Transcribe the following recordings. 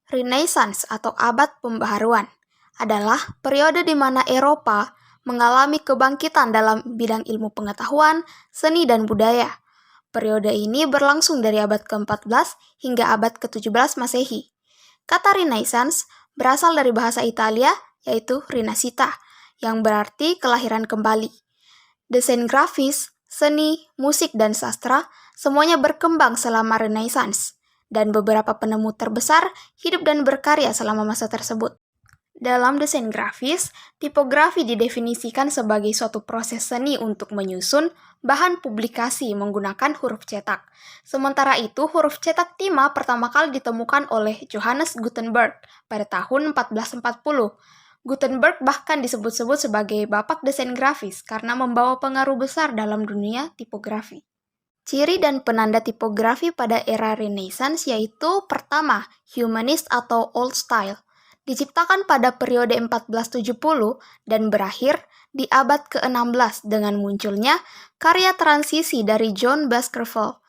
Renaissance atau abad pembaharuan adalah periode di mana Eropa mengalami kebangkitan dalam bidang ilmu pengetahuan, seni, dan budaya. Periode ini berlangsung dari abad ke-14 hingga abad ke-17 Masehi. Kata Renaissance berasal dari bahasa Italia, yaitu rinascita, yang berarti kelahiran kembali. Desain grafis, seni, musik, dan sastra semuanya berkembang selama Renaissance, dan beberapa penemu terbesar hidup dan berkarya selama masa tersebut. Dalam desain grafis, tipografi didefinisikan sebagai suatu proses seni untuk menyusun bahan publikasi menggunakan huruf cetak. Sementara itu, huruf cetak timah pertama kali ditemukan oleh Johannes Gutenberg pada tahun 1440. Gutenberg bahkan disebut-sebut sebagai bapak desain grafis karena membawa pengaruh besar dalam dunia tipografi. Ciri dan penanda tipografi pada era Renaissance yaitu pertama, humanist atau old style. Diciptakan pada periode 1470 dan berakhir di abad ke-16 dengan munculnya karya transisi dari John Baskerville.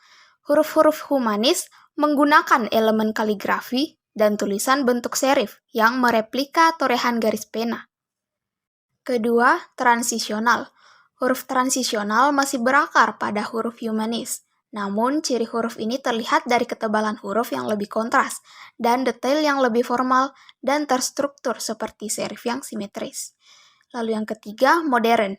Huruf-huruf humanis menggunakan elemen kaligrafi dan tulisan bentuk serif yang mereplika torehan garis pena. Kedua, transisional. Huruf transisional masih berakar pada huruf humanis. Namun, ciri huruf ini terlihat dari ketebalan huruf yang lebih kontras dan detail yang lebih formal dan terstruktur seperti serif yang simetris. Lalu yang ketiga, modern.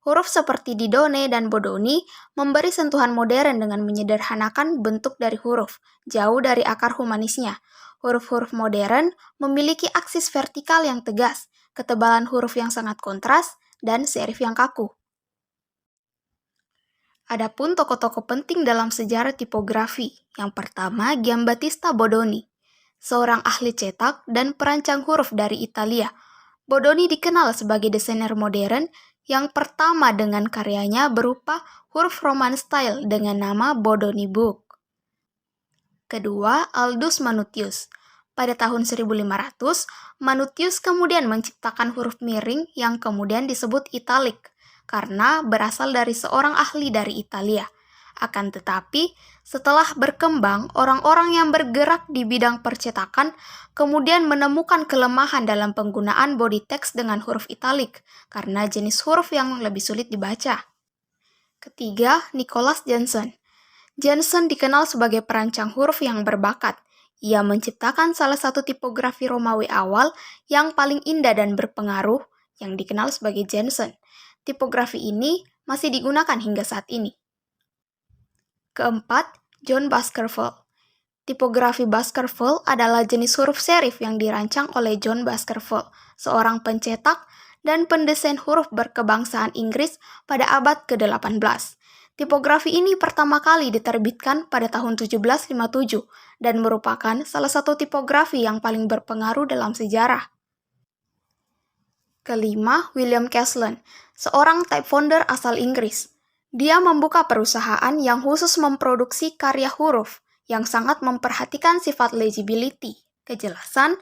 Huruf seperti Didone dan Bodoni memberi sentuhan modern dengan menyederhanakan bentuk dari huruf, jauh dari akar humanisnya. Huruf-huruf modern memiliki aksis vertikal yang tegas, ketebalan huruf yang sangat kontras, dan serif yang kaku. Adapun tokoh-tokoh penting dalam sejarah tipografi. Yang pertama, Giambattista Bodoni, seorang ahli cetak dan perancang huruf dari Italia. Bodoni dikenal sebagai desainer modern yang pertama dengan karyanya berupa huruf Roman style dengan nama Bodoni Book. Kedua, Aldus Manutius. Pada tahun 1500, Manutius kemudian menciptakan huruf miring yang kemudian disebut italic, karena berasal dari seorang ahli dari Italia. Akan tetapi, setelah berkembang, orang-orang yang bergerak di bidang percetakan kemudian menemukan kelemahan dalam penggunaan body text dengan huruf italic, karena jenis huruf yang lebih sulit dibaca. Ketiga, Nicholas Jansen. Jansen dikenal sebagai perancang huruf yang berbakat. Ia menciptakan salah satu tipografi Romawi awal yang paling indah dan berpengaruh, yang dikenal sebagai Jansen. Tipografi ini masih digunakan hingga saat ini. Keempat, John Baskerville. Tipografi Baskerville adalah jenis huruf serif yang dirancang oleh John Baskerville, seorang pencetak dan pendesain huruf berkebangsaan Inggris pada abad ke-18. Tipografi ini pertama kali diterbitkan pada tahun 1757 dan merupakan salah satu tipografi yang paling berpengaruh dalam sejarah. Kelima, William Caslon, seorang typefounder asal Inggris. Dia membuka perusahaan yang khusus memproduksi karya huruf yang sangat memperhatikan sifat legibility, kejelasan,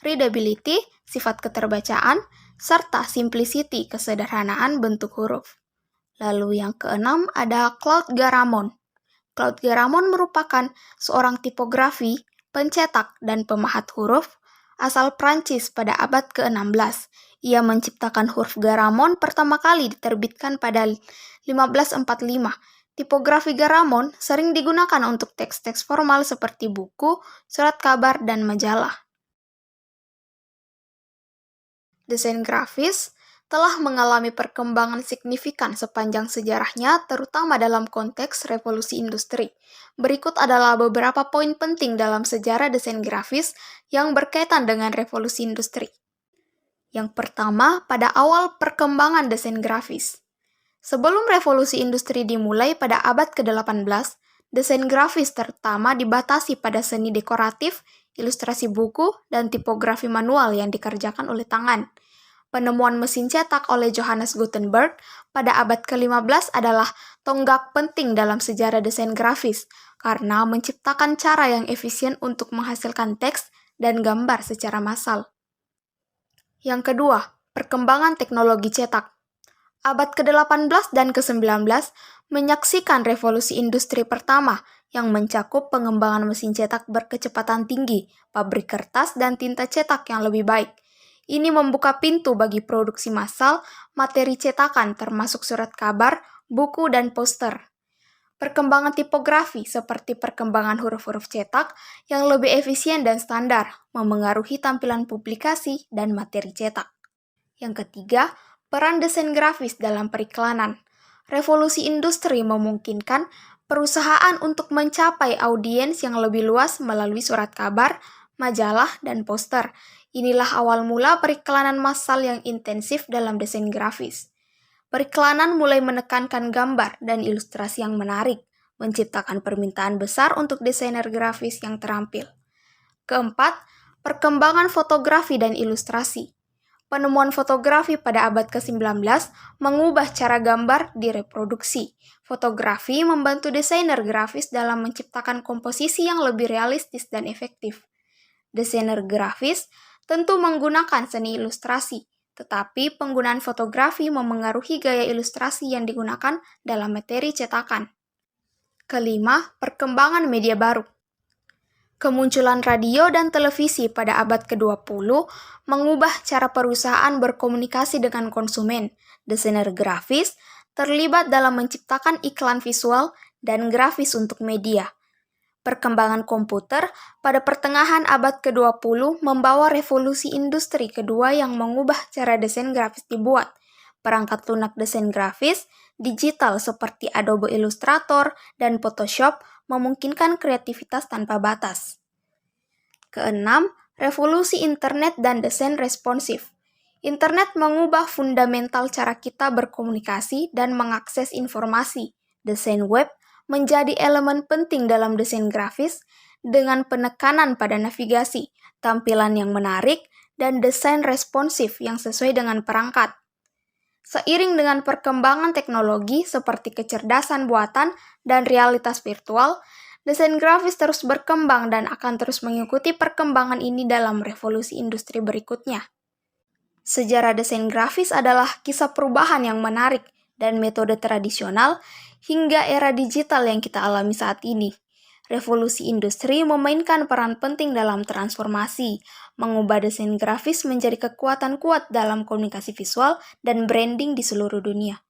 readability, sifat keterbacaan, serta simplicity, kesederhanaan bentuk huruf. Lalu yang keenam ada Claude Garamond. Claude Garamond merupakan seorang tipografi, pencetak, dan pemahat huruf asal Prancis pada abad ke-16. Ia menciptakan huruf Garamond pertama kali diterbitkan pada 1545. Tipografi Garamond sering digunakan untuk teks-teks formal seperti buku, surat kabar, dan majalah. Desain grafis telah mengalami perkembangan signifikan sepanjang sejarahnya, terutama dalam konteks revolusi industri. Berikut adalah beberapa poin penting dalam sejarah desain grafis yang berkaitan dengan revolusi industri. Yang pertama, pada awal perkembangan desain grafis. Sebelum revolusi industri dimulai pada abad ke-18, desain grafis terutama dibatasi pada seni dekoratif, ilustrasi buku, dan tipografi manual yang dikerjakan oleh tangan. Penemuan mesin cetak oleh Johannes Gutenberg pada abad ke-15 adalah tonggak penting dalam sejarah desain grafis karena menciptakan cara yang efisien untuk menghasilkan teks dan gambar secara massal. Yang kedua, perkembangan teknologi cetak. Abad ke-18 dan ke-19 menyaksikan revolusi industri pertama yang mencakup pengembangan mesin cetak berkecepatan tinggi, pabrik kertas, dan tinta cetak yang lebih baik. Ini membuka pintu bagi produksi massal materi cetakan termasuk surat kabar, buku, dan poster. Perkembangan tipografi seperti perkembangan huruf-huruf cetak yang lebih efisien dan standar memengaruhi tampilan publikasi dan materi cetak. Yang ketiga, peran desain grafis dalam periklanan. Revolusi industri memungkinkan perusahaan untuk mencapai audiens yang lebih luas melalui surat kabar, majalah, dan poster. Inilah awal mula periklanan massal yang intensif dalam desain grafis. Periklanan mulai menekankan gambar dan ilustrasi yang menarik, menciptakan permintaan besar untuk desainer grafis yang terampil. Keempat, perkembangan fotografi dan ilustrasi. Penemuan fotografi pada abad ke-19 mengubah cara gambar direproduksi. Fotografi membantu desainer grafis dalam menciptakan komposisi yang lebih realistis dan efektif. Desainer grafis tentu menggunakan seni ilustrasi, tetapi penggunaan fotografi memengaruhi gaya ilustrasi yang digunakan dalam materi cetakan. Kelima, perkembangan media baru. Kemunculan radio dan televisi pada abad ke-20 mengubah cara perusahaan berkomunikasi dengan konsumen. Desainer grafis terlibat dalam menciptakan iklan visual dan grafis untuk media. Perkembangan komputer pada pertengahan abad ke-20 membawa revolusi industri kedua yang mengubah cara desain grafis dibuat. Perangkat lunak desain grafis digital seperti Adobe Illustrator dan Photoshop memungkinkan kreativitas tanpa batas. Keenam, revolusi internet dan desain responsif. Internet mengubah fundamental cara kita berkomunikasi dan mengakses informasi. Desain web menjadi elemen penting dalam desain grafis dengan penekanan pada navigasi, tampilan yang menarik, dan desain responsif yang sesuai dengan perangkat. Seiring dengan perkembangan teknologi seperti kecerdasan buatan dan realitas virtual, desain grafis terus berkembang dan akan terus mengikuti perkembangan ini dalam revolusi industri berikutnya. Sejarah desain grafis adalah kisah perubahan yang menarik dan metode tradisional hingga era digital yang kita alami saat ini. Revolusi industri memainkan peran penting dalam transformasi, mengubah desain grafis menjadi kekuatan kuat dalam komunikasi visual dan branding di seluruh dunia.